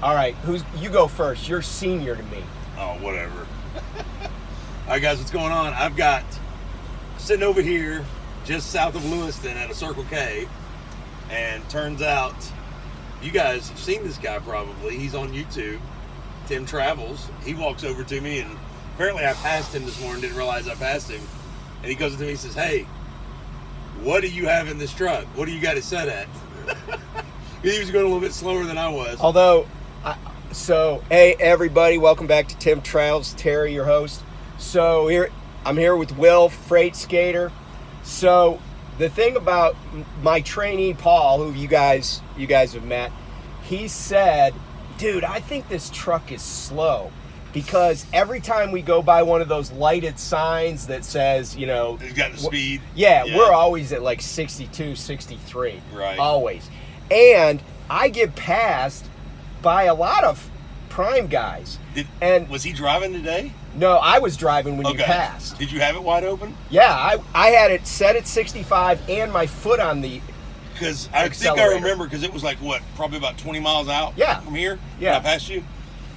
All right, you go first. You're senior to me. Oh, whatever. All right, guys, what's going on? I've got sitting over here just south of Lewiston at a Circle K, and turns out you guys have seen this guy probably. He's on YouTube, Tim Travels. He walks over to me, and apparently I passed him this morning, didn't realize I passed him, and he goes to me and says, "Hey, what do you have in this truck? What do you got it set at?" He was going a little bit slower than I was. Although, hey everybody, welcome back to Tim Travels. Terry, your host. So I'm here with Will, freight skater. So the thing about my trainee Paul, who you guys have met, he said, "Dude, I think this truck is slow." Because every time we go by one of those lighted signs that says, you know... It's got the speed. Yeah, we're always at like 62, 63. Right. Always. And I get passed by a lot of prime guys. Was he driving today? No, I was driving when you passed. Did you have it wide open? Yeah, I had it set at 65 and my foot on the Because I think I remember, because it was like, what, probably about 20 miles out from here? Yeah. When I passed you?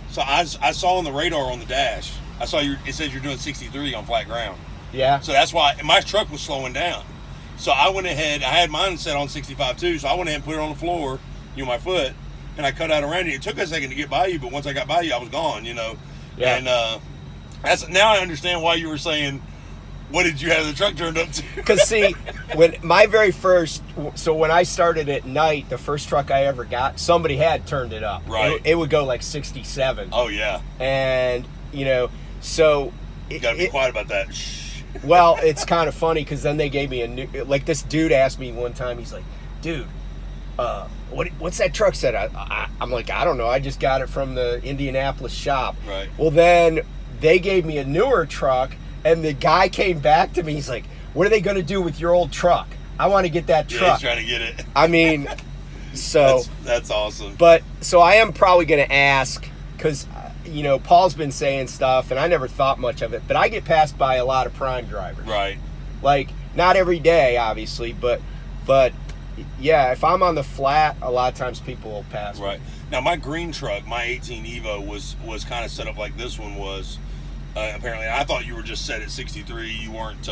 So I saw on the radar on the dash, it says you're doing 63 on flat ground. Yeah. So that's why, and my truck was slowing down. So I went ahead, I had mine set on 65 too, so I went ahead and put it on the floor, my foot, and I cut out around you. It took a second to get by you, but once I got by you, I was gone, Yeah. And now I understand why you were saying, what did you have the truck turned up to? Because see, when I started at night, the first truck I ever got, somebody had turned it up. Right. It would go like 67. Oh, yeah. And, so... You got to be quiet about that. Shh. Well, it's kind of funny because then they gave me a new... Like, this dude asked me one time, he's like, "Dude, what's that truck set?" I'm like, "I don't know. I just got it from the Indianapolis shop." Right. Well, then they gave me a newer truck, and the guy came back to me. He's like, "What are they going to do with your old truck? I want to get that truck." Yeah, he's trying to get it. I mean, so... That's awesome. But, so I am probably going to ask, because, Paul's been saying stuff, and I never thought much of it, but I get passed by a lot of prime drivers. Right. Like, not every day, obviously, but yeah, if I'm on the flat, a lot of times people will pass me. Right. Now, my green truck, my 18 Evo, was kind of set up like this one was. Apparently, I thought you were just set at 63. You weren't,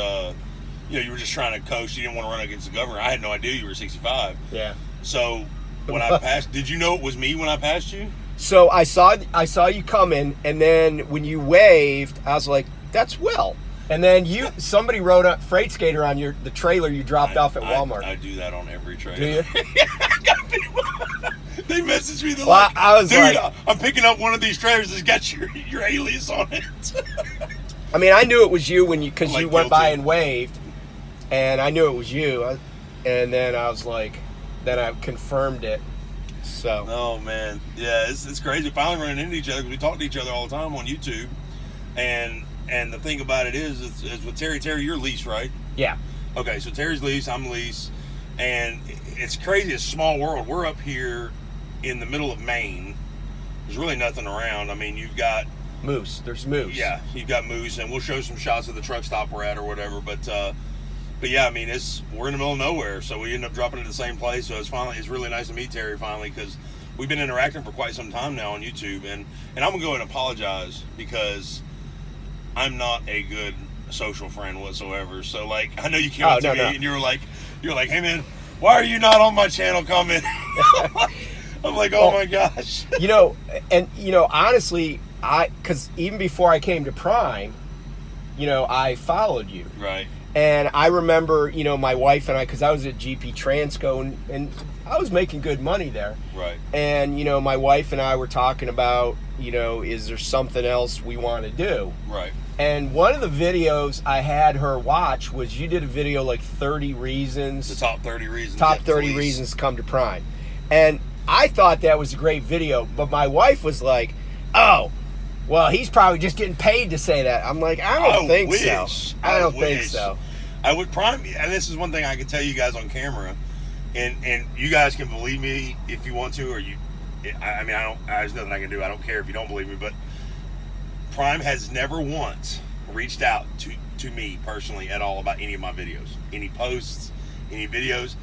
you were just trying to coast. You didn't want to run against the governor. I had no idea you were 65. Yeah. So, when I passed, did you know it was me when I passed you? So, I saw you coming, and then when you waved, I was like, "That's Will." And then somebody wrote up freight skater on the trailer you dropped off at Walmart. I do that on every trailer. Do you? They messaged me. I was "Dude, like, I'm picking up one of these trailers that's got your alias on it." I mean, I knew it was you because you went guilty. by and waved, and I knew it was you. And then I was like, then I confirmed it. So. Oh man, yeah, it's crazy. Finally running into each other because we talk to each other all the time on YouTube, and the thing about it is with Terry, you're Lease, right? Yeah. Okay, so Terry's Lease, I'm Lease, and it's crazy. It's a small world. We're up here in the middle of Maine. There's really nothing around. I mean, you've got moose. There's moose. Yeah, you've got moose, and we'll show some shots of the truck stop we're at or whatever. But yeah, I mean, we're in the middle of nowhere, so we end up dropping at the same place. So it's really nice to meet Terry finally because we've been interacting for quite some time now on YouTube, and I'm gonna go and apologize because I'm not a good social friend whatsoever. So like, I know you came up to me and you were like, "Hey man, why are you not on my channel commenting?" I'm like, "Oh my gosh." Honestly, because even before I came to Prime, I followed you. Right. And I remember, my wife and I, because I was at GP Transco and I was making good money there. Right. And, my wife and I were talking about, is there something else we want to do? Right. And one of the videos I had her watch was you did a video like 30 reasons. The top 30 reasons. Top 30 reasons to come to Prime. And I thought that was a great video, but my wife was like, "Oh, well, he's probably just getting paid to say that." I'm like, I don't think so. I don't think so. I would Prime, and this is one thing I can tell you guys on camera, and you guys can believe me if you want to, or there's nothing I can do. I don't care if you don't believe me, but Prime has never once reached out to me personally at all about any of my videos, any posts, any videos.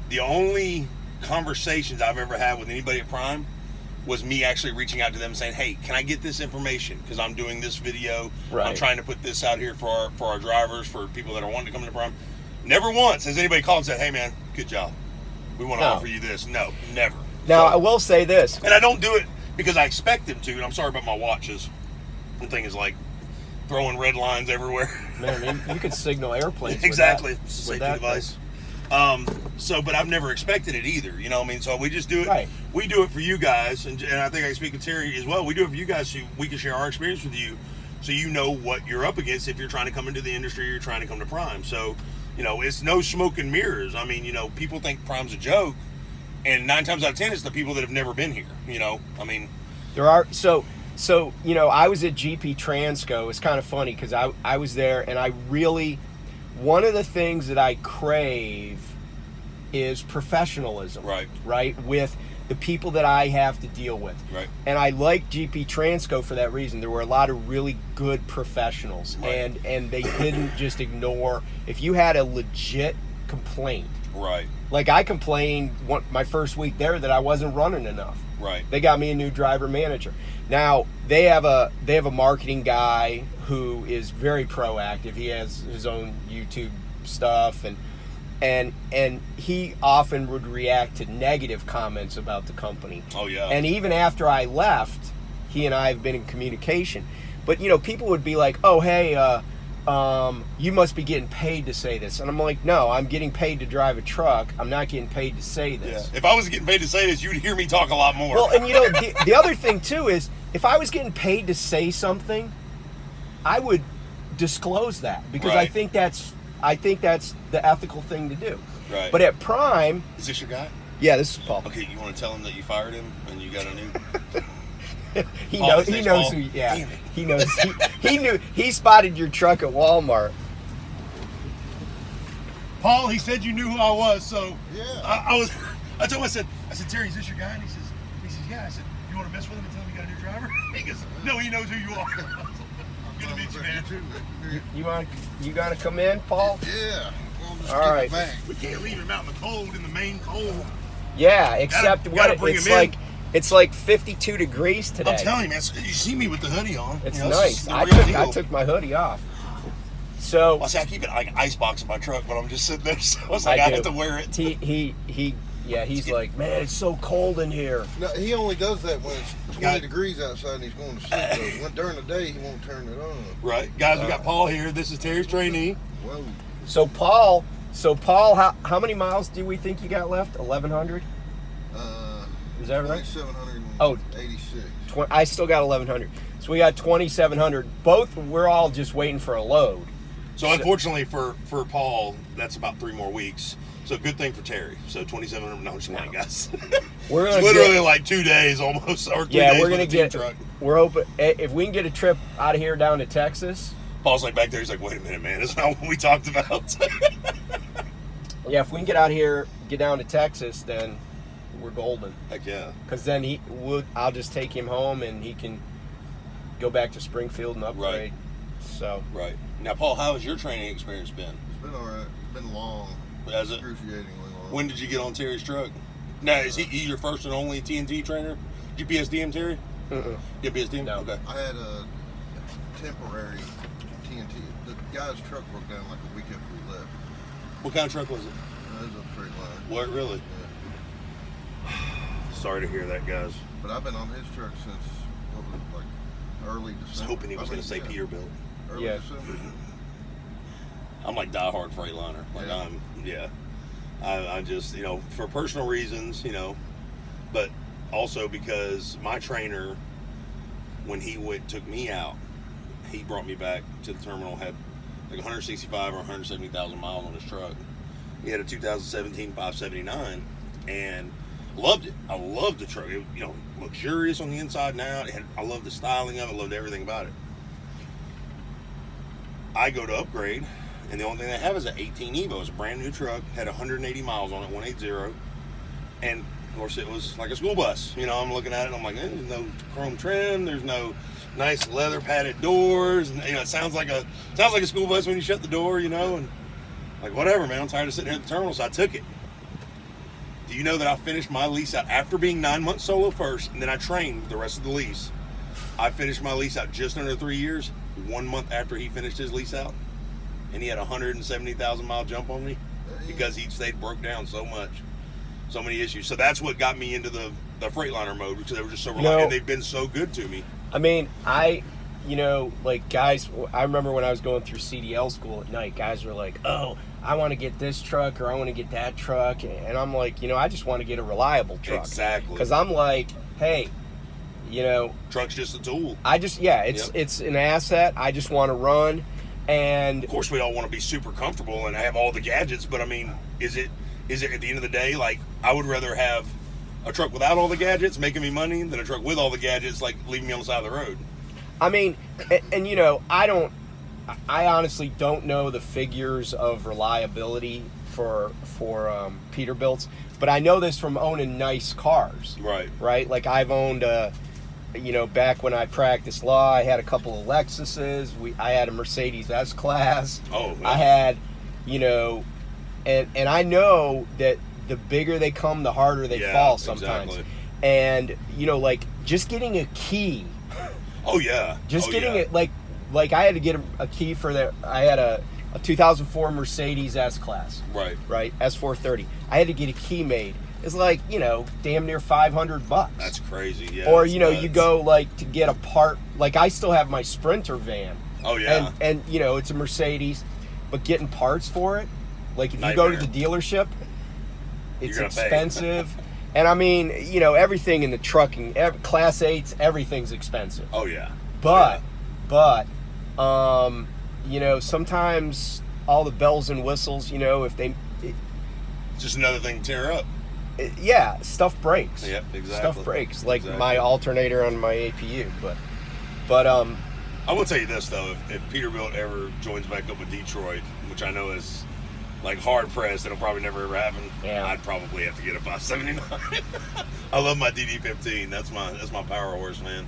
The only conversations I've ever had with anybody at Prime was me actually reaching out to them and saying, hey, can I get this information? Because I'm doing this video. Right. I'm trying to put this out here for our drivers, for people that are wanting to come into Prime. Never once has anybody called and said, hey, man, good job. We want to offer you this. No, never. Now, I will say this. And I don't do it because I expect them to. And I'm sorry about my watches. The thing is like throwing red lines everywhere. Man, you could signal airplanes. Exactly. With Safety that device. But I've never expected it either. You know what I mean? So we just do it. Right. We do it for you guys. And I think I can speak with Terry as well. We do it for you guys so we can share our experience with you. So you know what you're up against if you're trying to come into the industry or you're trying to come to Prime. So, you know, it's no smoke and mirrors. I mean, you know, people think Prime's a joke. And 9 times out of 10, it's the people that have never been here. You know, I mean. There are, so you know, I was at GP Transco. It's kind of funny because I was there, and I really, one of the things that I crave is professionalism. Right, with the people that I have to deal with. Right. And I like GP Transco for that reason. There were a lot of really good professionals. Right. And they didn't just ignore, if you had a legit complaint. Right. Like I complained my first week there that I wasn't running enough. Right. They got me a new driver manager. Now they have a marketing guy who is very proactive. He has his own YouTube stuff, and he often would react to negative comments about the company. Oh yeah. And even after I left, he and I have been in communication. But you know, people would be like, "Oh, hey, you must be getting paid to say this." And I'm like, no, I'm getting paid to drive a truck. I'm not getting paid to say this. Yeah. If I was getting paid to say this, you'd hear me talk a lot more. Well, and you know, the other thing too is, if I was getting paid to say something, I would disclose that because Right. I think that's the ethical thing to do. Right. But at Prime, Is this your guy? yeah, this is Paul. Okay, you want to tell him that you fired him and you got a new... He Paul, knows. his He name's knows Paul? who. Yeah, Damn it. he knows. He knew. He spotted your truck at Walmart. Paul, he said you knew who I was, so Yeah. I told him, I said, Terry, is this your guy? And he says, yeah. I said, you want to mess with him and tell him you got a new driver? He goes, no, he knows who you are. Good to meet you, man. You gotta come in, Paul? Yeah. Well, just All get right. it back. We can't leave him out in the cold, in the main cold. Yeah, except Gotta bring it's him in. like. It's like 52 degrees today. I'm telling you, man, you see me with the hoodie on. It's You know, nice. it's the I real took, deal. I took my hoodie off. So Well, see, I keep it like an icebox in my truck when I'm just sitting there, so it's like I do. have to wear it. He's like, man, it's so cold in here. No, he only does that when it's 20 Got- degrees outside and he's going to sleep. Though. When during the day, he won't turn it on. Right, guys, we got Paul here. This is Terry's trainee. Whoa. So Paul, how many miles do we think you got left? 1,100? Is that right? 2,786. I still got 1,100. So we got 2,700. Both, we're all just waiting for a load. So unfortunately for Paul, that's about 3 more weeks. So good thing for Terry. So 2,700. No, just playing, guys. We're It's gonna literally get, like 2 days almost, or 3 yeah, days we're with gonna a team get. truck. We're hoping if we can get a trip out of here down to Texas. Paul's like back there. He's like, wait a minute, man. That's not what we talked about. Yeah, if we can get out here, get down to Texas, then we're golden. Heck yeah. Because then I'll just take him home and he can go back to Springfield and upgrade. Right. So Right. Now, Paul, how has your training experience been? It's been all right. It's been long. Has it? Excruciatingly long. When did you get on Terry's truck? Now, is he your first and only TNT trainer? GPS DM, Terry? GPS DM? No. Okay. I had a temporary TNT. The guy's truck broke down like a week after we left. What kind of truck was it? It was a freight line. What, really? Yeah. Sorry to hear that, guys. But I've been on his truck since, what was it, like early I was December. hoping he was going to say Peterbilt. Early Yeah. December. I'm like diehard Freightliner. Like Yeah. I'm just, you know, for personal reasons, you know, but also because my trainer, when he took me out, he brought me back to the terminal, had like 165 or 170,000 miles on his truck. He had a 2017 579 and loved it. I loved the truck. It, you know, luxurious on the inside and out. I loved the styling of it. I loved everything about it. I go to upgrade, and the only thing they have is an 18 Evo. It's a brand new truck, had 180 miles on it, 180, and of course it was like a school bus. You know, I'm looking at it, and I'm like, there's no chrome trim, there's no nice leather padded doors, and you know, it sounds like a school bus when you shut the door, you know, and like whatever, man. I'm tired of sitting here at the terminal, so I took it. Do you know that I finished my lease out after being 9 months solo first, and then I trained the rest of the lease? I finished my lease out just under 3 years, 1 month after he finished his lease out. And he had a 170,000 mile jump on me because he stayed broke down so much. So many issues. So that's what got me into the Freightliner mode, because they were just so reliable, and they've been so good to me. I mean, like guys, I remember when I was going through CDL school at night, guys were like, oh, I want to get this truck or I want to get that truck. And I'm like, I just want to get a reliable truck. Exactly. Because I'm like, hey, truck's just a tool. It's an asset. I just want to run. And of course, we all want to be super comfortable and have all the gadgets, but I mean, is it at the end of the day, like, I would rather have a truck without all the gadgets making me money than a truck with all the gadgets, like, leaving me on the side of the road. I mean, and I honestly don't know the figures of reliability for Peterbilts, but I know this from owning nice cars. Right? Like, I've owned back when I practiced law, I had a couple of Lexuses. I had a Mercedes S-Class. Oh, yeah. I had, and I know that the bigger they come, the harder they fall sometimes. Exactly. And, like, just getting a key. Oh, yeah. Getting it, like I had to get a key for I had a 2004 Mercedes S-Class. Right? S430. I had to get a key made. It's like, damn near $500. That's crazy, yeah. Or, you go, like, to get a part. Like, I still have my Sprinter van. Oh, yeah. And it's a Mercedes. But getting parts for it, like, if Nightmare. you go to the dealership, it's expensive. And, I mean, everything in the trucking, Class 8s, everything's expensive. Oh, yeah. But, sometimes all the bells and whistles, if they... Just another thing to tear up. Stuff breaks. Yep, exactly. Stuff breaks, like my alternator on my APU. But I will tell you this, though. If Peterbilt ever joins back up with Detroit, which I know is, like, hard pressed, it'll probably never ever happen. Yeah. I'd probably have to get a 579. I love my DD15. That's my power horse, man.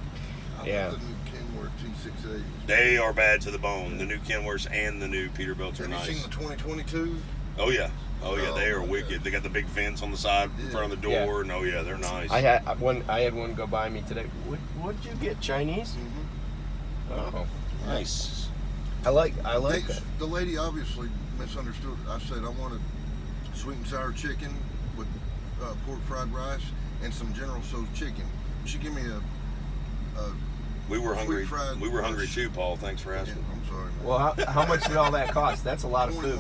I love the new Kenworth T680s. They are bad to the bone. The new Kenworths and the new Peterbilts are nice. Have you seen the 2022? Oh yeah. They are wicked. God. They got the big fence on the side in front of the door, and they're nice. I had one go by me today. What'd you get? Chinese? Mm-hmm. Oh, nice. I like that. The lady obviously misunderstood. I said I wanted sweet and sour chicken with pork fried rice and some General Tso's chicken. She gave me a We were hungry. fried We were hungry rice. too, Paul. Thanks for asking. I'm sorry, man. Well, how much did all that cost? That's a lot of food.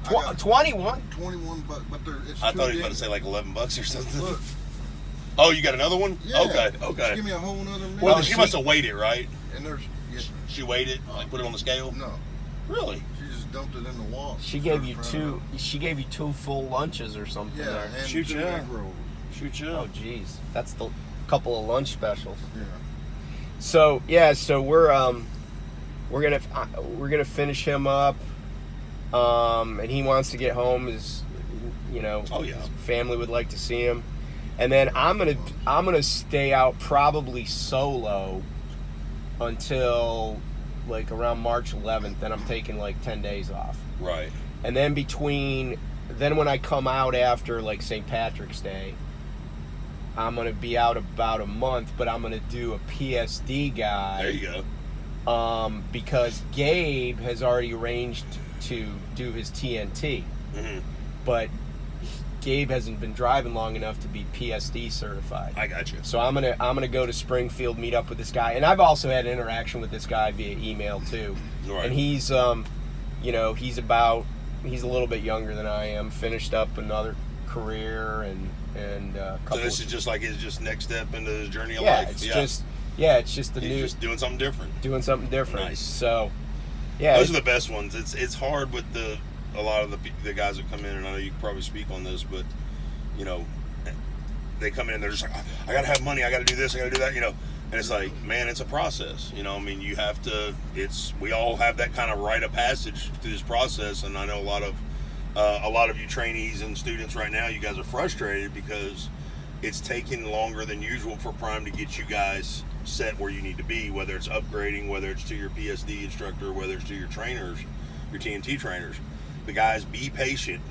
$21. 21? $21, but it's I too thought he was big. about to say like $11 or something. Look, Oh, you got another one? yeah. Okay. She gave me a whole nother meal. Well, she must have weighed it, right? And there's She weighed it, like put it on the scale. no. Really? She just dumped it in the wall. She gave you two. She gave you two full lunches or something. Yeah, there. and Shoot two ya. egg rolls. Shoot you. Oh, geez, that's the couple of lunch specials. Yeah. So we're gonna finish him up, and he wants to get home. His family would like to see him, and then I'm gonna stay out probably solo until like around March 11th. Then I'm taking like 10 days off. Right. And then when I come out after like St. Patrick's Day, I'm going to be out about a month, but I'm going to do a PSD guy. There you go. Because Gabe has already arranged to do his TNT. Mm-hmm. But Gabe hasn't been driving long enough to be PSD certified. I got you. So I'm gonna go to Springfield, meet up with this guy, and I've also had an interaction with this guy via email too. Right. And he's he's a little bit younger than I am, finished up another career and So this is just like his next step into his journey of yeah, life. it's just He's just doing something different. Nice. Nice. So yeah, Those are the best ones. It's hard with a lot of the guys that come in, and I know you can probably speak on this, but they come in and they're just like, I gotta have money, I gotta do this, I gotta do that, and it's like, man, it's a process. I mean, you have to. We all have that kind of rite of passage through this process, and I know a lot of you trainees and students right now, you guys are frustrated because it's taking longer than usual for Prime to get you guys set where you need to be, whether it's upgrading, whether it's to your PSD instructor, whether it's to your trainers, your TNT trainers. The guys, be patient,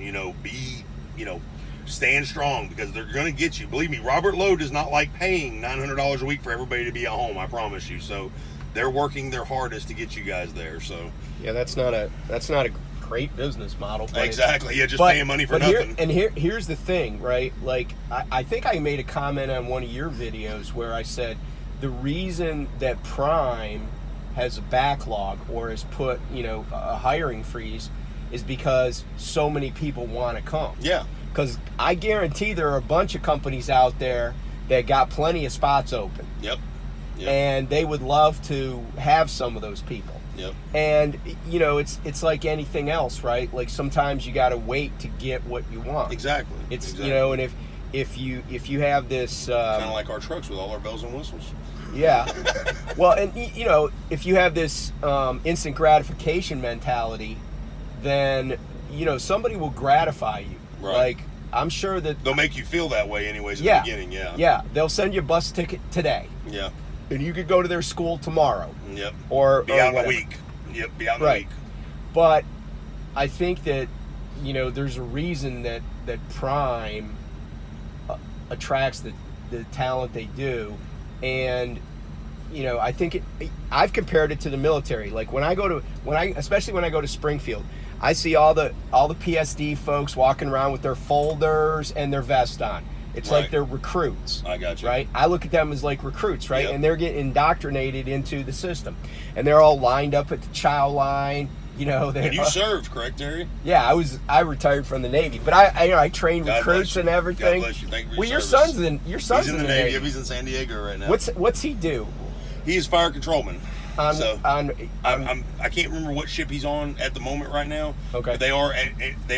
stand strong because they're going to get you. Believe me, Robert Lowe does not like paying $900 a week for everybody to be at home. I promise you. So they're working their hardest to get you guys there. So yeah, that's not a great business model. Exactly. Yeah, just paying money for nothing. Here's the thing, right? Like I think I made a comment on one of your videos where I said the reason that Prime has a backlog or has put a hiring freeze is because so many people want to come. Yeah. Because I guarantee there are a bunch of companies out there that got plenty of spots open. Yep. And they would love to have some of those people. Yep. And it's like anything else, right? Like sometimes you got to wait to get what you want. Exactly. It's exactly. And if you have this kind of like our trucks with all our bells and whistles. Yeah. Well, and if you have this instant gratification mentality, then somebody will gratify you. Right. Like I'm sure that they'll make you feel that way anyways in the beginning. Yeah. Yeah. They'll send you a bus ticket today. Yeah. And you could go to their school tomorrow. Yep. Or be out in whatever. a week. Yep. Be out in a week. But I think that there's a reason that Prime attracts the talent they do, and I think I've compared it to the military. Like especially when I go to Springfield, I see all the PSD folks walking around with their folders and their vest on. It's like they're recruits. I got you. Right? I look at them as like recruits, right? Yep. And they're getting indoctrinated into the system. And they're all lined up at the chow line. And you served, correct, Terry? Yeah, I retired from the Navy, but I trained God recruits and everything. God bless you. Thank you for well, your son's service. He's in the Navy. He's in San Diego right now. What's he do? He's fire controlman. I can't remember what ship he's on at the moment right now. Okay. But they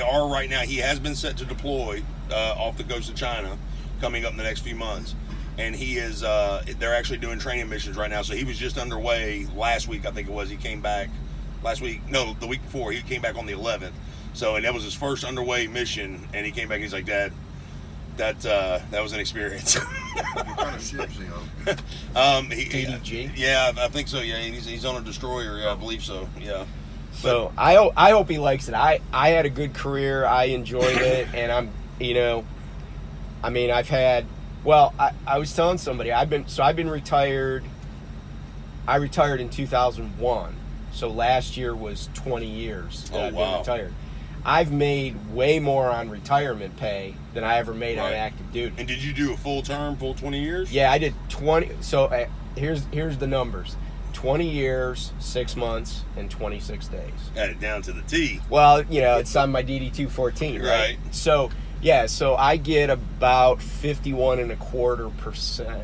are right now. He has been set to deploy off the coast of China, coming up in the next few months, and he is. They're actually doing training missions right now. So he was just underway last week, I think it was. He came back last week. No, the week before. He came back on the 11th. So, and that was his first underway mission, and he came back. And he's like, Dad, that was an experience. What kind of ship's he on? DDG? Yeah, I think so. Yeah, he's on a destroyer. Yeah, I believe so. Yeah. So I hope he likes it. I had a good career. I enjoyed it, and I've had. Well, I was telling somebody I've been retired. I retired in 2001. So last year was 20 years that I've been retired. I've made way more on retirement pay than I ever made on active duty. And did you do a full term, full 20 years? Yeah, I did 20. So here's the numbers: 20 years, 6 months, and 26 days. Got it down to the T. Well, it's on my DD-214, right? So yeah, so I get about 51.25%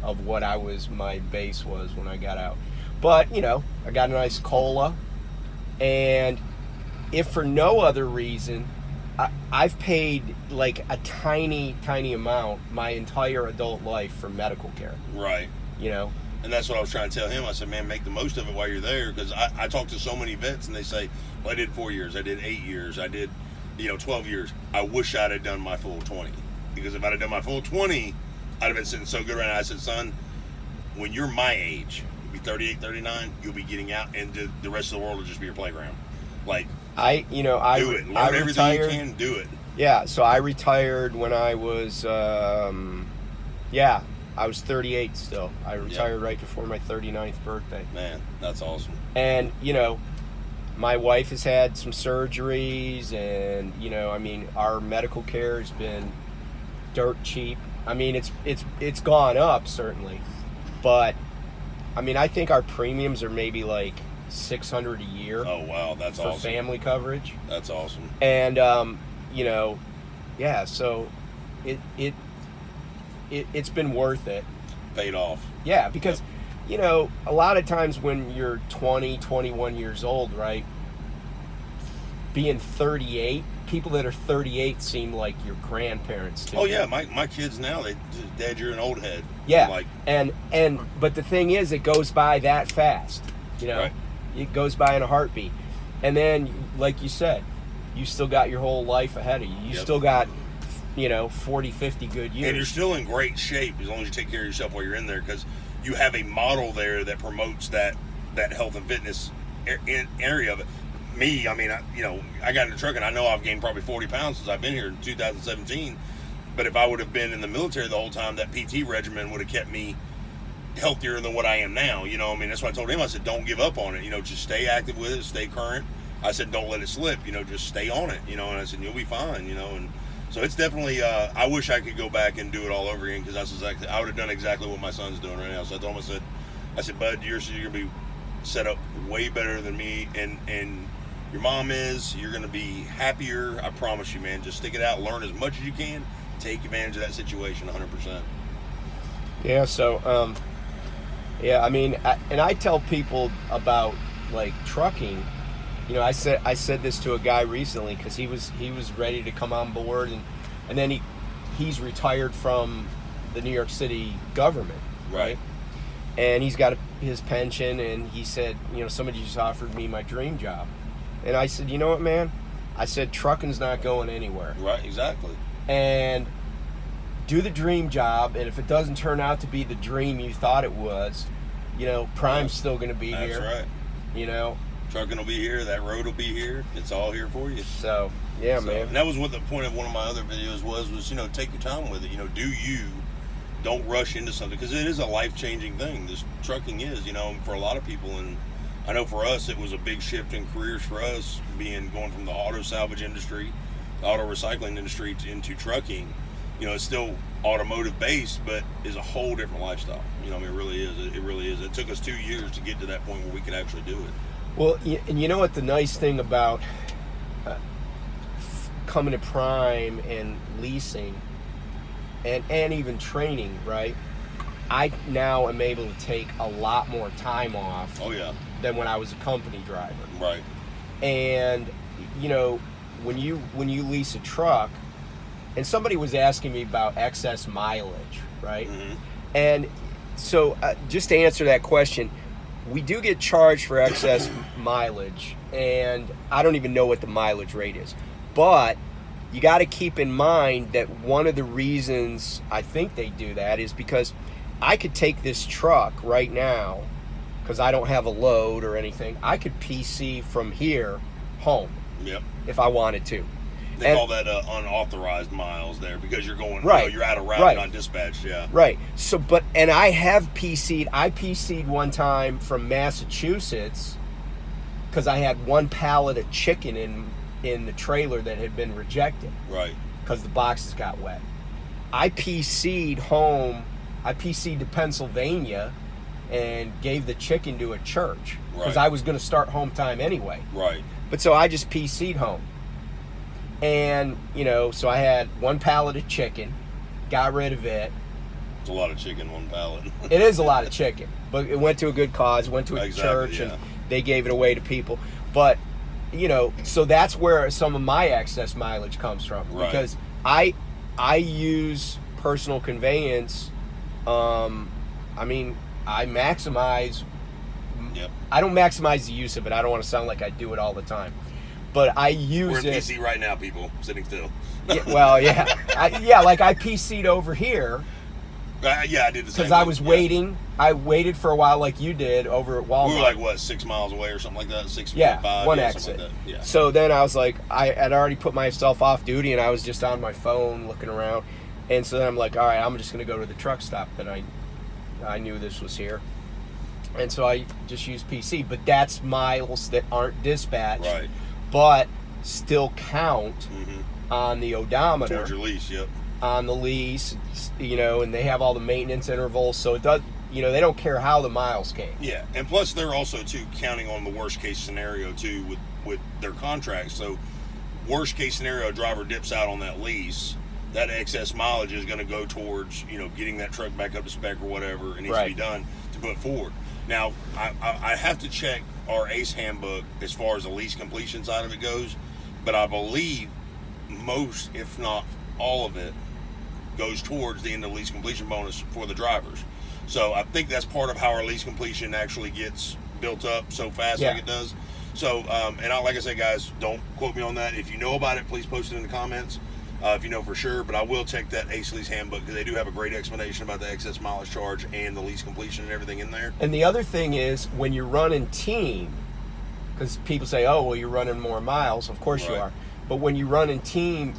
of what my base was when I got out. But I got a nice COLA, and if for no other reason, I've paid like a tiny amount my entire adult life for medical care. Right. And that's what I was trying to tell him. I said, man, make the most of it while you're there, because I talk to so many vets, and they say, well, I did 4 years, I did 8 years, I did 12 years. I wish I'd have done my full 20, because if I'd have done my full 20, I'd have been sitting so good right now. I said, son, when you're my age, you'll be 38, 39, you'll be getting out, and the rest of the world will just be your playground. Like, do it. Learn everything you can. Do it. Yeah. So I retired when I was, I was 38 still. I retired right before my 39th birthday. Man, that's awesome. And my wife has had some surgeries, and our medical care has been dirt cheap. I mean, it's gone up certainly, but I think our premiums are maybe like $600 a year. Oh wow, that's awesome. For family coverage. That's awesome. And so it's been worth it. Paid off. Yeah, because a lot of times when you're 20, 21 years old, right? Being 38, people that are 38 seem like your grandparents too. Oh yeah, my kids now, Dad, you're an old head. Yeah. But the thing is, it goes by that fast. Right. It goes by in a heartbeat. And then, like you said, you still got your whole life ahead of you. You still got, 40, 50 good years. And you're still in great shape as long as you take care of yourself while you're in there, because you have a model there that promotes that health and fitness area of it. me, I mean, I got into trucking. I know I've gained probably 40 pounds since I've been here in 2017. But if I would have been in the military the whole time, that PT regimen would have kept me healthier than what I am now. You know, I mean, that's why I told him, I said, don't give up on it. You know, just stay active with it, stay current. I said, don't let it slip. You know, just stay on it. You know, and I said, you'll be fine. You know, and so it's definitely. I wish I could go back and do it all over again, because that's exactly. I would have done exactly what my son's doing right now. So I told him, I said, bud, you're gonna be set up way better than me, and your mom is. You're gonna be happier. I promise you, man. Just stick it out, learn as much as you can, take advantage of that situation 100%. Yeah. So, yeah. I mean, I tell people about like trucking. You know, I said this to a guy recently, because he was ready to come on board, and then he's retired from the New York City government, right? And he's got his pension, and he said, you know, somebody just offered me my dream job, and I said, you know what, man? I said, trucking's not going anywhere. Right, exactly. And do the dream job, and if it doesn't turn out to be the dream you thought it was, you know, Prime's still going to be here. That's right. You know, trucking will be here. That road will be here. It's all here for you. So yeah, man. And that was what the point of one of my other videos was, you know, take your time with it. You know, don't rush into something, because it is a life-changing thing. This trucking is, you know, for a lot of people. And I know for us, it was a big shift in careers for us, going from the auto salvage industry, the auto recycling industry into trucking. You know, it's still automotive based, but is a whole different lifestyle. You know, I mean, it really is. It really is. It took us 2 years to get to that point where we could actually do it. Well, and you know what the nice thing about coming to Prime and leasing and even training, right? I now am able to take a lot more time off. Oh yeah. Than when I was a company driver. Right. And you know, when you lease a truck, and somebody was asking me about excess mileage, right? Mm-hmm. And so just to answer that question, we do get charged for excess mileage, and I don't even know what the mileage rate is. But you got to keep in mind that one of the reasons I think they do that is because I could take this truck right now, because I don't have a load or anything. I could PC from here home. Yep. If I wanted to. They call that unauthorized miles there, because you're going, right. You know, you're out of route, not dispatched, yeah. Right. So, and I have PC'd. I PC'd one time from Massachusetts, because I had one pallet of chicken in the trailer that had been rejected. Right. Because the boxes got wet. I PC'd home. I PC'd to Pennsylvania and gave the chicken to a church, because I was going to start home time anyway. Right. But so I just PC'd home. And, you know, so I had one pallet of chicken, got rid of it. It's a lot of chicken, one pallet. It is a lot of chicken, but it went to a good cause, went to a church, and they gave it away to people. But, you know, so that's where some of my excess mileage comes from. Right. Because I use personal conveyance. I mean, I maximize. Yep. I don't maximize the use of it. I don't want to sound like I do it all the time. But I use it. We're in PC right now, people, sitting still. Yeah, well, yeah. Like I PC'd over here. Yeah, I did the same. Because I was waiting. I waited for a while like you did over at Walmart. We were like, what, 6 miles away or something like that? 5, one exit. Something like that. Yeah. So then I was like, I had already put myself off duty, and I was just on my phone looking around. And so then I'm like, all right, I'm just going to go to the truck stop that I knew this was here. And so I just used PC. But that's miles that aren't dispatched. Right. But still count on the odometer. Towards your lease, yep. On the lease, you know, and they have all the maintenance intervals, so it does, you know, they don't care how the miles came. Yeah, and plus they're also, too, counting on the worst case scenario, too, with their contracts. So worst case scenario, a driver dips out on that lease, that excess mileage is going to go towards, you know, getting that truck back up to spec or whatever it needs to be done to put forward. Now, I have to check our ACE handbook as far as the lease completion side of it goes, but I believe most, if not all of it, goes towards the end of lease completion bonus for the drivers. So I think that's part of how our lease completion actually gets built up so fast like it does. So, like I said, guys, don't quote me on that. If you know about it, please post it in the comments. If you know for sure, but I will check that ACE Lease handbook, because they do have a great explanation about the excess mileage charge and the lease completion and everything in there. And the other thing is, when you're running team, because people say, oh, well, you're running more miles. Of course you Right. are. But when you run in team,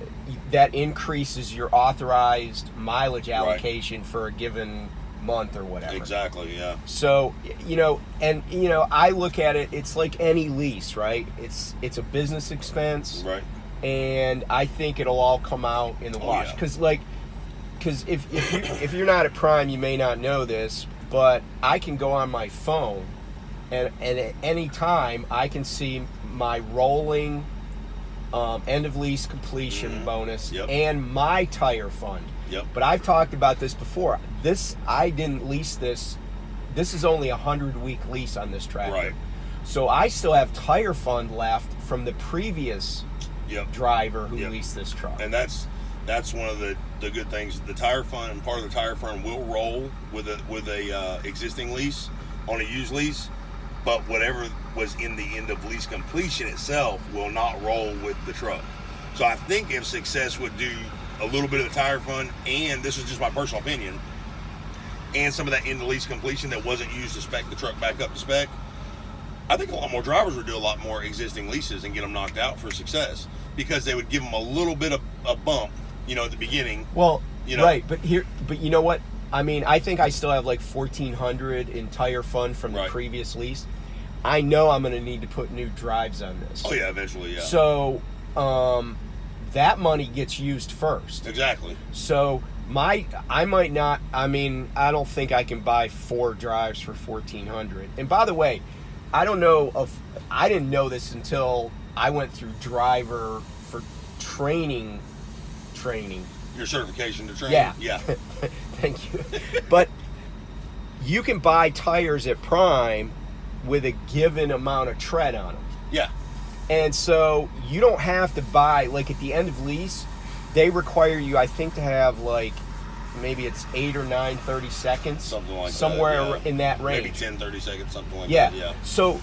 that increases your authorized mileage allocation for a given month or whatever. Exactly, yeah. So, I look at it, it's like any lease, right? It's a business expense. Right. And I think it'll all come out in the wash. Yeah. Because if you're not at Prime, you may not know this, but I can go on my phone and at any time I can see my rolling end of lease completion bonus and my tire fund. Yep. But I've talked about this before. I didn't lease this. This is only a 100-week lease on this tractor. Right. So I still have tire fund left from the previous driver who leased this truck. And that's one of the good things. The tire fund, part of the tire fund will roll with a existing lease on a used lease, but whatever was in the end of lease completion itself will not roll with the truck. So I think if Success would do a little bit of the tire fund, and this is just my personal opinion, and some of that end of lease completion that wasn't used to spec the truck back up to spec, I think a lot more drivers would do a lot more existing leases and get them knocked out for Success, because they would give them a little bit of a bump, at the beginning. Well, right, but you know what? I mean, I think I still have like $1,400 in tire fund from the previous lease. I know I'm going to need to put new drives on this. Oh yeah, eventually, yeah. So, that money gets used first. Exactly. So I might not. I mean, I don't think I can buy 4 drives for $1,400. And by the way, I didn't know this until I went through driver for training. Your certification to train? Yeah. Thank you. But you can buy tires at Prime with a given amount of tread on them. Yeah. And so you don't have to buy, like at the end of lease, they require you, I think, to have like, maybe it's 8 or 9 30 seconds. Something like somewhere that, yeah. in that range. Maybe 10, 30 seconds, something like that. Yeah. So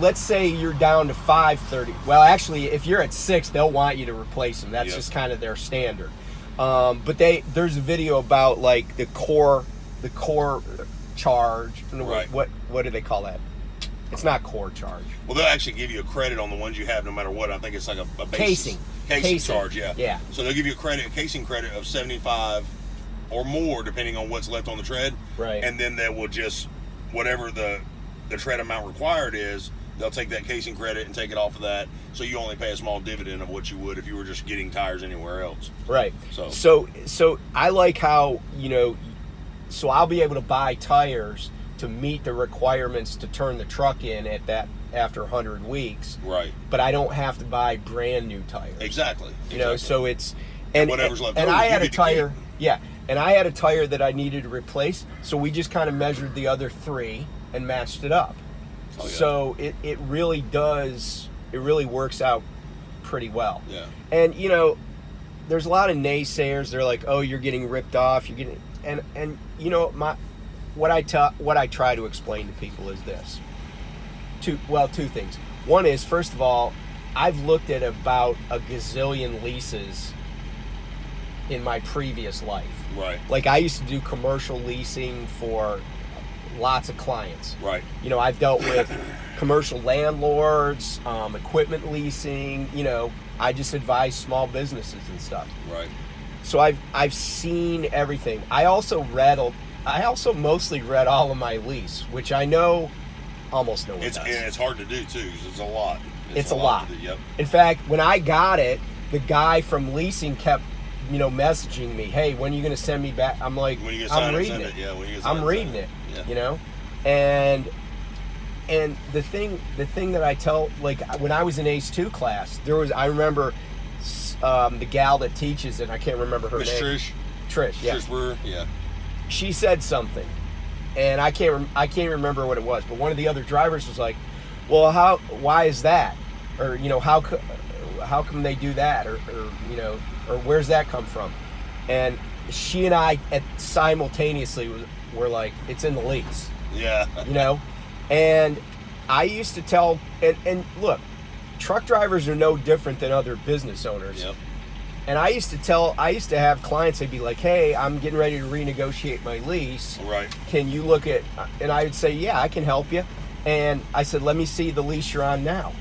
let's say you're down to 5:30. Well, actually, if you're at 6, they'll want you to replace them. That's just kind of their standard. But there's a video about like the core charge. Right. What do they call that? It's not core charge. Well, they'll actually give you a credit on the ones you have no matter what. I think it's like a base casing charge, yeah. Yeah. So they'll give you a casing credit of 75 or more depending on what's left on the tread. Right. And then they will just, whatever the tread amount required is, they'll take that casing credit and take it off of that, so you only pay a small dividend of what you would if you were just getting tires anywhere else. Right. So I like how, so I'll be able to buy tires to meet the requirements to turn the truck in at that after 100 weeks. Right. But I don't have to buy brand new tires. Exactly. So it's and whatever's left and over, I had you a get to tire. keep. Yeah. And I had a tire that I needed to replace, so we just kind of measured the other 3 and matched it up. Oh, yeah. So it really does, it really works out pretty well. Yeah. And there's a lot of naysayers. They're like, "Oh, you're getting ripped off. You're getting," and what I try to explain to people is this. Two things. One is, first of all, I've looked at about a gazillion leases in my previous life. Right. Like I used to do commercial leasing for lots of clients. Right. I've dealt with commercial landlords, equipment leasing. I just advise small businesses and stuff. Right. So I've seen everything. I also mostly read all of my lease, which I know almost no one does. And it's hard to do too, because it's a lot. It's a lot. To do, yep. In fact, when I got it, the guy from leasing kept messaging me, "Hey, when are you going to send me back?" I'm like, when you I'm reading it. Yeah, when you I'm reading it. Yeah. And the thing that I tell, like when I was in Ace 2 class, I remember the gal that teaches it, I can't remember her Miss name. Trish, yeah. Trish Brewer, yeah. She said something, and I can't remember what it was, but one of the other drivers was like, "Well, why is that?" Or how come they do that? Or where's that come from? And she and I simultaneously were like, "It's in the lease." Yeah. And I used to tell, and look, truck drivers are no different than other business owners. Yep. And I used to have clients, they'd be like, "Hey, I'm getting ready to renegotiate my lease. Right. Can you look at," and I would say, "Yeah, I can help you." And I said, let me see the lease you're on now.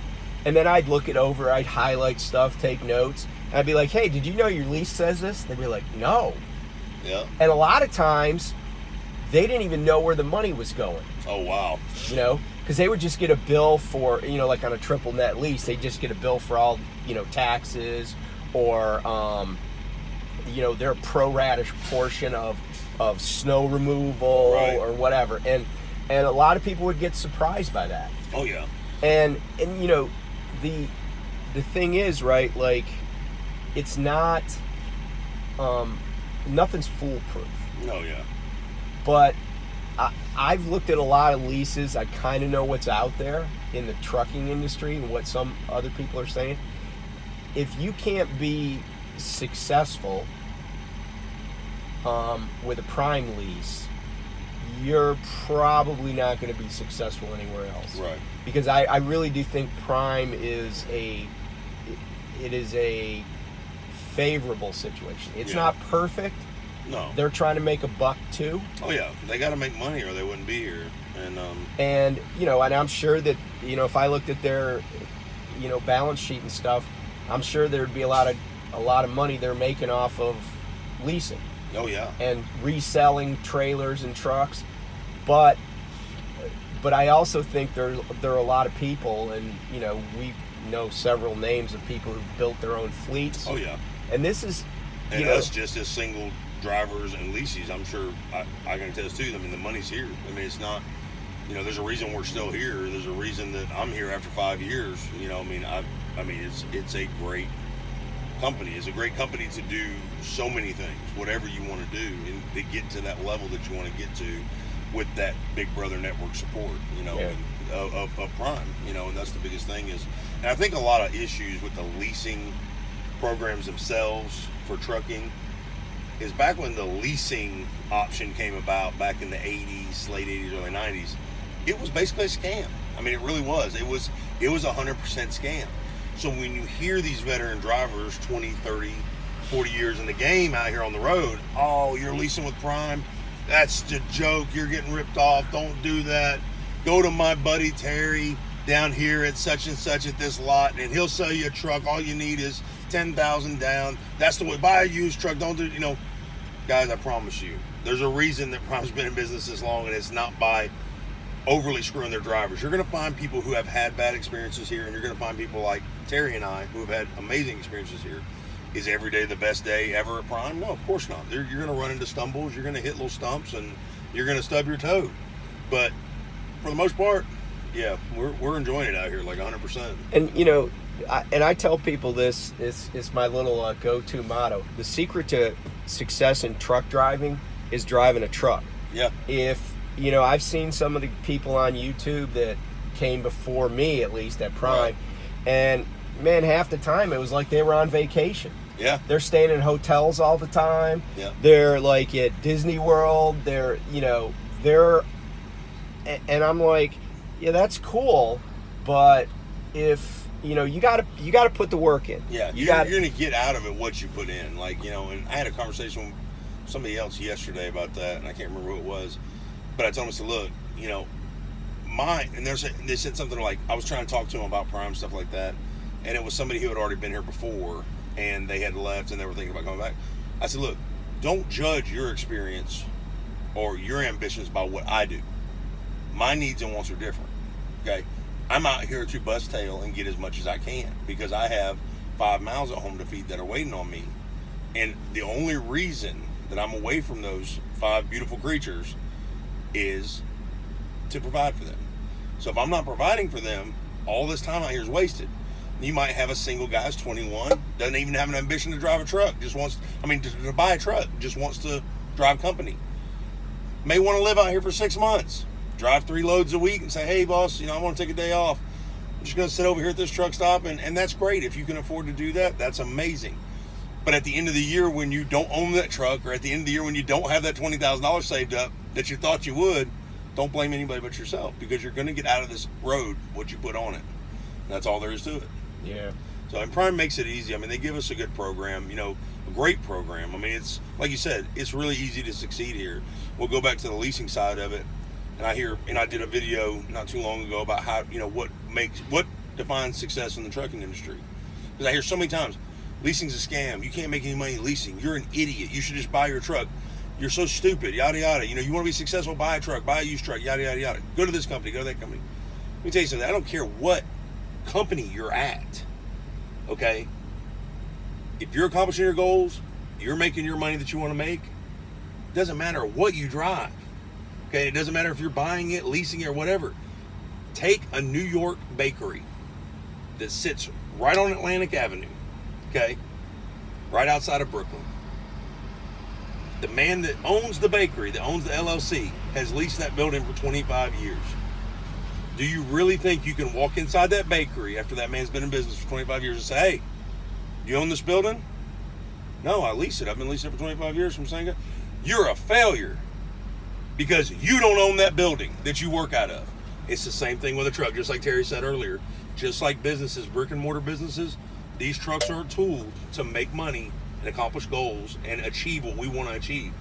And then I'd look it over, I'd highlight stuff, take notes, and I'd be like, hey, did you know your lease says this? They'd be like, no. Yeah. And a lot of times, they didn't even know where the money was going. Oh, wow. You know, because they would just get a bill for, you know, like on a triple net lease, they just get a bill for all, you know, taxes or, you know, their pro-rata portion of snow removal Right. or whatever. And a lot of people would get surprised by that. Oh, yeah. And you know, the thing is, right, like, it's not, nothing's foolproof. Oh, yeah. But I've looked at a lot of leases. I kind of know what's out there in the trucking industry and what some other people are saying. If you can't be successful with a prime lease, you're probably not going to be successful anywhere else. Right. Because I really do think prime is a favorable situation. It's not perfect. No. They're trying to make a buck too. Oh, yeah. They got to make money or they wouldn't be here. And you know, and I'm sure that, you know, if I looked at their, you know, balance sheet and stuff, I'm sure there'd be a lot of money they're making off of leasing. Oh, yeah. And reselling trailers and trucks. But I also think there are a lot of people, and you know, we know several names of people who've built their own fleets. Oh, yeah. And this is, and us just as single drivers and leases, I'm sure I can attest to them. I mean, the money's here. I mean, it's not, you know, there's a reason we're still here. There's a reason that I'm here after 5 years. You know, I mean, it's a great company. It's a great company to do so many things, whatever you want to do, and to get to that level that you want to get to with that big brother network support, you know, of Prime, you know, and that's the biggest thing is, and I think a lot of issues with the leasing programs themselves for trucking is back when the leasing option came about back in the 80s, late 80s, early 90s, it was basically a scam. I mean, it really was. It was 100% scam. So when you hear these veteran drivers, 20, 30, 40 years in the game out here on the road, oh, you're leasing with Prime, that's the joke, you're getting ripped off, don't do that. Go to my buddy Terry down here at such and such at this lot, and he'll sell you a truck. All you need is $10,000 down. That's the way. Buy a used truck. Don't do, you know, guys, I promise you, there's a reason that Prime's been in business this long, and it's not by overly screwing their drivers. You're going to find people who have had bad experiences here, and you're going to find people like Terry and I who have had amazing experiences here. Is every day the best day ever at Prime? No, of course not. You're going to run into stumbles. You're going to hit little stumps, and you're going to stub your toe. But for the most part, yeah, we're enjoying it out here like 100%. And you know, I tell people this is my little go-to motto. The secret to success in truck driving is driving a truck. Yeah. If you know, I've seen some of the people on YouTube that came before me, at least at Prime, Right. and man, half the time it was like they were on vacation. Yeah. They're staying in hotels all the time. Yeah. They're like at Disney World. They're, you know, and I'm like, yeah, that's cool, but if, you know, you gotta put the work in. Yeah, you're going to get out of it what you put in. Like, you know, and I had a conversation with somebody else yesterday about that, and I can't remember who it was, but I told him, I said, look, you know, and they said something like, I was trying to talk to them about Prime, stuff like that, and it was somebody who had already been here before, and they had left, and they were thinking about coming back. I said, look, don't judge your experience or your ambitions by what I do. My needs and wants are different, okay? I'm out here to bust tail and get as much as I can because I have 5 mouths at home to feed that are waiting on me. And the only reason that I'm away from those 5 beautiful creatures is to provide for them. So if I'm not providing for them, all this time out here is wasted. You might have a single guy who's 21, doesn't even have an ambition to drive a truck, just wants, to buy a truck, just wants to drive company. May want to live out here for 6 months, drive 3 loads a week and say, hey boss, you know, I want to take a day off. I'm just going to sit over here at this truck stop, and that's great. If you can afford to do that, that's amazing. But at the end of the year, when you don't own that truck, or at the end of the year when you don't have that $20,000 saved up that you thought you would, don't blame anybody but yourself, because you're going to get out of this road what you put on it. That's all there is to it. Yeah. So, and Prime makes it easy. I mean, they give us a good program, you know, a great program. I mean, it's, like you said, it's really easy to succeed here. We'll go back to the leasing side of it. and I did a video not too long ago about how, what defines success in the trucking industry. Because I hear so many times, leasing's a scam. You can't make any money leasing. You're an idiot. You should just buy your truck. You're so stupid. Yada yada. You want to be successful? Buy a truck. Buy a used truck. Yada yada yada. Go to this company. Go to that company. Let me tell you something. I don't care what company you're at. Okay. If you're accomplishing your goals, you're making your money that you want to make. It doesn't matter what you drive. Okay. It doesn't matter if you're buying it, leasing it, or whatever. Take a New York bakery that sits right on Atlantic Avenue. Okay. Right outside of Brooklyn. The man that owns the bakery, that owns the LLC, has leased that building for 25 years. Do you really think you can walk inside that bakery after that man's been in business for 25 years and say, hey, you own this building? No, I lease it. I've been leasing it for 25 years from Senga. You're a failure because you don't own that building that you work out of. It's the same thing with a truck, just like Terry said earlier. Just like businesses, brick and mortar businesses, these trucks are a tool to make money and accomplish goals and achieve what we want to achieve.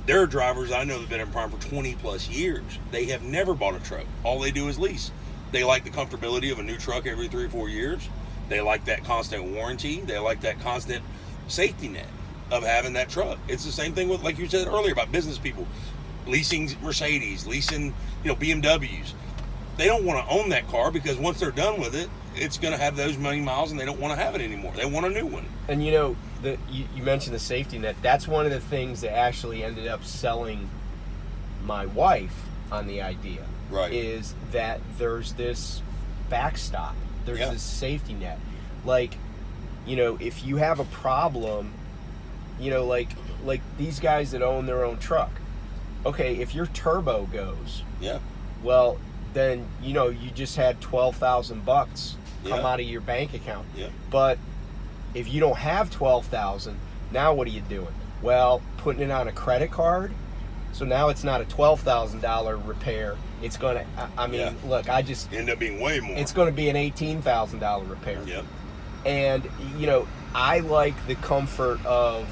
There are drivers I know that have been in Prime for 20 plus years. They have never bought a truck. All they do is lease. They like the comfortability of a new truck every 3 or 4 years. They like that constant warranty. They like that constant safety net of having that truck. It's the same thing with, like you said earlier, about business people. Leasing Mercedes, leasing, BMWs. They don't want to own that car because once they're done with it, it's going to have those many miles and they don't want to have it anymore. They want a new one. And you mentioned the safety net. That's one of the things that actually ended up selling my wife on the idea. Right. Is that there's this backstop. There's this safety net. Like, if you have a problem, like these guys that own their own truck. Okay, if your turbo goes, well, then you just had $12,000 come out of your bank account. But if you don't have $12,000, now what are you doing? Well, putting it on a credit card. So now it's not a $12,000 repair. It's gonna. Look, I just end up being way more. It's going to be an $18,000 repair. Yep. And I like the comfort of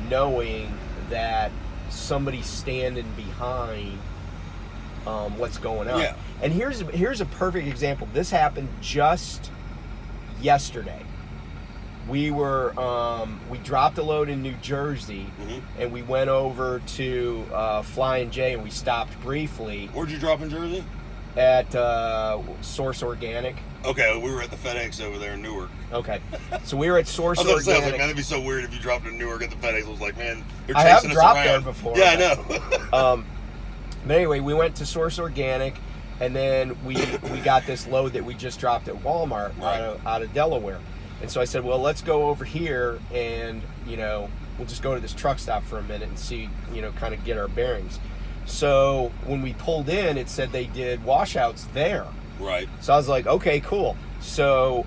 knowing that somebody's standing behind what's going on. Yeah. And here's a perfect example. This happened just yesterday. We dropped a load in New Jersey, and we went over to Flying J, and we stopped briefly. Where'd you drop in Jersey? At Source Organic. Okay, we were at the FedEx over there in Newark. Okay, so we were at Source Organic. I was like, man, that'd be so weird if you dropped in Newark at the FedEx. I was like, man, they're chasing us around. I have dropped there before. Yeah, I know. But anyway, we went to Source Organic, and then we got this load that we just dropped at Walmart out of Delaware. And so I said, well, let's go over here and, we'll just go to this truck stop for a minute and see, kind of get our bearings. So when we pulled in, it said they did washouts there. Right. So I was like, okay, cool. So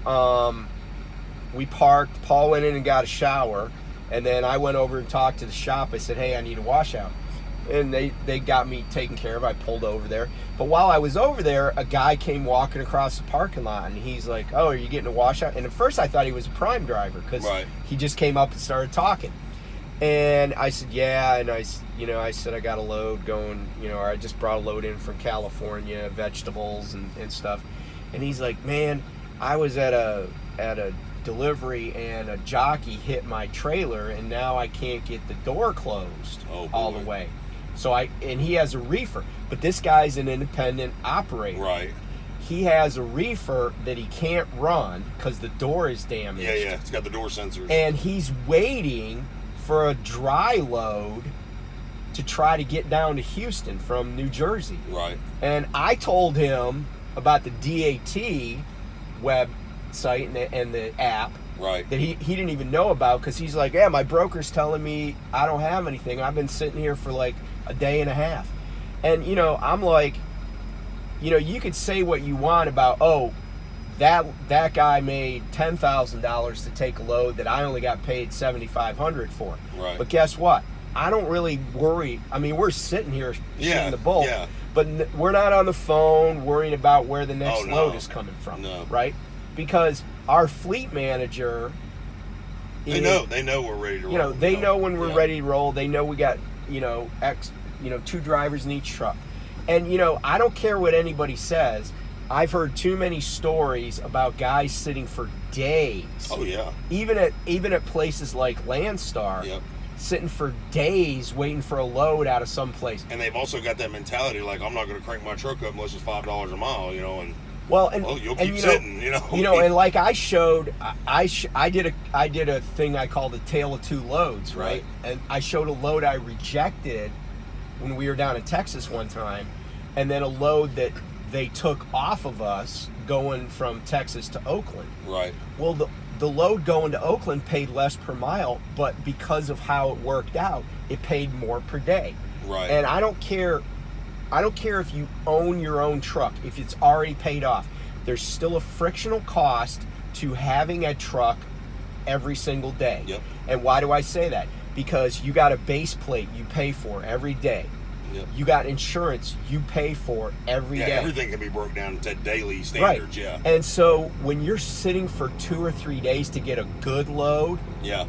we parked. Paul went in and got a shower. And then I went over and talked to the shop. I said, hey, I need a washout. And they got me taken care of. I pulled over there. But while I was over there, a guy came walking across the parking lot, and he's like, oh, are you getting a washout? And at first I thought he was a Prime driver because he just came up and started talking. And I said, yeah. And I said, I got a load going, or I just brought a load in from California, vegetables and stuff. And he's like, man, I was at a delivery and a jockey hit my trailer, and now I can't get the door closed all the way. So and he has a reefer, but this guy's an independent operator. Right. He has a reefer that he can't run because the door is damaged. Yeah, it's got the door sensors. And he's waiting for a dry load to try to get down to Houston from New Jersey. Right. And I told him about the DAT website and the app. Right. That he didn't even know about, because he's like, yeah, my broker's telling me I don't have anything. I've been sitting here for like a day and a half. And, I'm like, you could say what you want about, that guy made $10,000 to take a load that I only got paid $7,500 for. Right. But guess what? I don't really worry. I mean, we're sitting here shooting the bull, but we're not on the phone worrying about where the next load is coming from, right? Because our fleet manager, they know we're ready to roll. They know when we're ready to roll. They know we got 2 drivers in each truck, And, you know, I don't care what anybody says. I've heard too many stories about guys sitting for days. Oh, yeah. Even at places like Landstar, Yep. sitting for days waiting for a load out of some place. And they've also got that mentality, like, I'm not going to crank my truck up unless it's $5 a mile, you know, and you'll keep sitting, you know. You know, and like I showed, I did a thing I called the tale of two loads, right? And I showed a load I rejected when we were down in Texas one time, and then a load that they took off of us going from Texas to Oakland. Right. Well, the load going to Oakland paid less per mile, but because of how it worked out, it paid more per day. Right. And I don't care if you own your own truck, if it's already paid off. There's still a frictional cost to having a truck every single day. Yep. And why do I say that? Because you got a base plate you pay for every day. Yep. You got insurance you pay for every day. Everything can be broke down to daily standards, yeah. And so when you're sitting for 2 or 3 days to get a good load, yeah,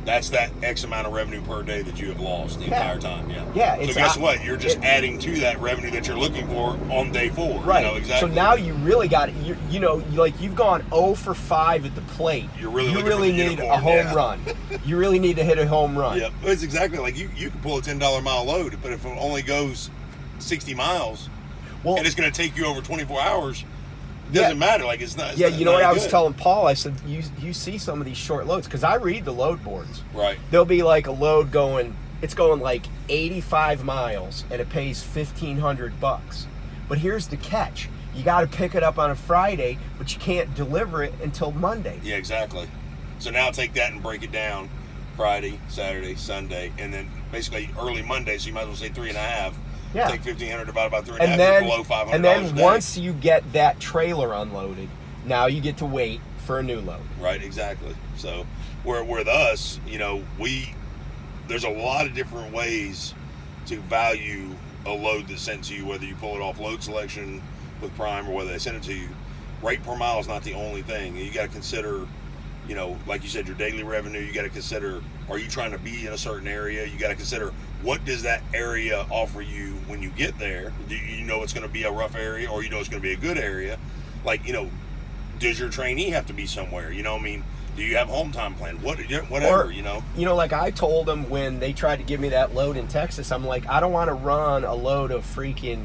that's that X amount of revenue per day that you have lost the entire time, yeah. Yeah. So guess what? You're just adding to that revenue that you're looking for on day 4. Right. You know, exactly. So now you really got it. You know, like you've gone 0 for 5 at the plate. You really need a home run. You really need to hit a home run. Yeah, it's exactly like you can pull a $10 mile load, but if it only goes 60 miles, and it's going to take you over 24 hours, it doesn't matter. Like it's not. You know what I was telling Paul? I said, you see some of these short loads because I read the load boards. Right. There'll be like a load going like 85 miles and it pays $1,500. But here's the catch: you got to pick it up on a Friday, but you can't deliver it until Monday. Yeah, exactly. So now take that and break it down: Friday, Saturday, Sunday, and then basically early Monday. So you might as well say 3.5. Yeah. Take 1,500 divided by 3.5, below $500. And then once you get that trailer unloaded, now you get to wait for a new load. Right, exactly. So where with us, you know, there's a lot of different ways to value a load that's sent to you, whether you pull it off load selection with Prime or whether they send it to you. Rate per mile is not the only thing. You got to consider, you know, like you said, your daily revenue. You got to consider, are you trying to be in a certain area? You got to consider, what does that area offer you when you get there? Do you know it's going to be a rough area, or you know it's going to be a good area? Like, you know, does your trainee have to be somewhere? You know what I mean? Do you have home time planned? Whatever, or, you know? You know, like I told them when they tried to give me that load in Texas, I'm like, I don't want to run a load of freaking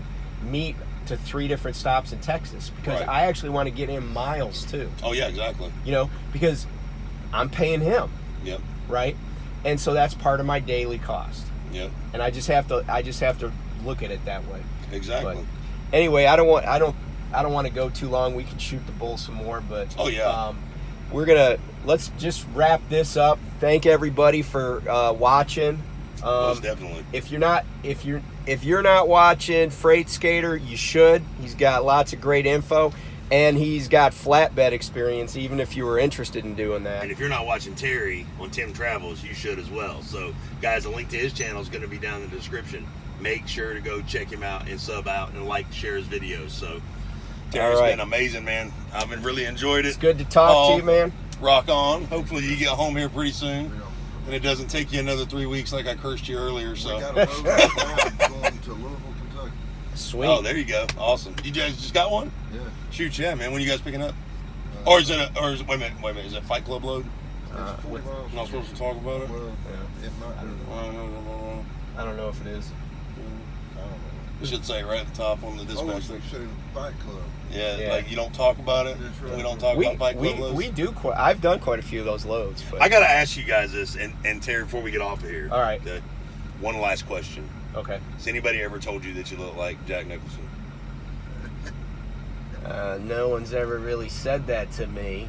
meat to 3 different stops in Texas because I actually want to get in miles too. Oh, yeah, exactly. You know, because I'm paying him. Yep. Right? And so that's part of my daily cost. Yep. And I just have to look at it that way. Exactly. But anyway, I don't want to go too long. We can shoot the bull some more, but let's just wrap this up. Thank everybody for watching. Most definitely. If you're not watching Freight Skater, you should. He's got lots of great info. And he's got flatbed experience, even if you were interested in doing that. And if you're not watching Terry on Tim Travels, you should as well. So, guys, a link to his channel is going to be down in the description. Make sure to go check him out and sub out and like, share his videos. So, Terry's been amazing, man. I've been really enjoyed it. It's good to talk to you, man. Rock on. Hopefully you get home here pretty soon. And it doesn't take you another 3 weeks like I cursed you earlier. So. We got a load going to Louisville, Kentucky. Sweet. Oh, there you go. Awesome. You guys just got one? Yeah. Shoot, yeah, man. When are you guys picking up? Wait a minute. Is it Fight Club load? It's 40 miles. I'm not supposed to talk about it? Well, it might be. I don't know if it is. I don't know. We should say right at the top on the dispatch. Oh, they said Fight Club. Yeah, like you don't talk about it. That's right. We don't talk about Fight Club loads. We do. I've done quite a few of those loads. But. I got to ask you guys this, and Terry, before we get off of here. All right. Okay, one last question. Okay. Has anybody ever told you that you look like Jack Nicholson? No one's ever really said that to me,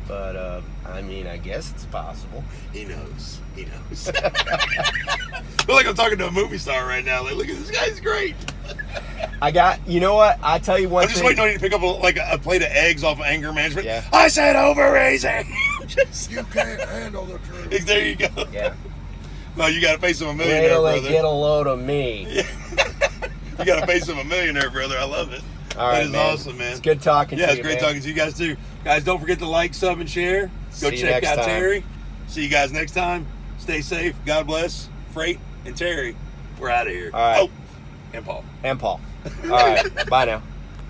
but I mean, I guess it's possible. He knows. I feel like I'm talking to a movie star right now. Like, look at this guy's great. You know what? I tell you one I'm just thing. waiting on you to pick up a plate of eggs off of Anger Management. Yeah. I said over raising. You can't handle the truth. There you go. Yeah. No, you got a face of a millionaire, Wait till they brother. get a load of me. You got a face of a millionaire, brother. I love it. All right, that is man. awesome, man. It's good talking to you. Yeah, it's great talking to you guys too. Guys, don't forget to like, sub, and share. Go See you check next out time. Terry. See you guys next time. Stay safe. God bless. Freight and Terry. We're out of here. All right. Oh, and Paul. And Paul. All right. Bye now.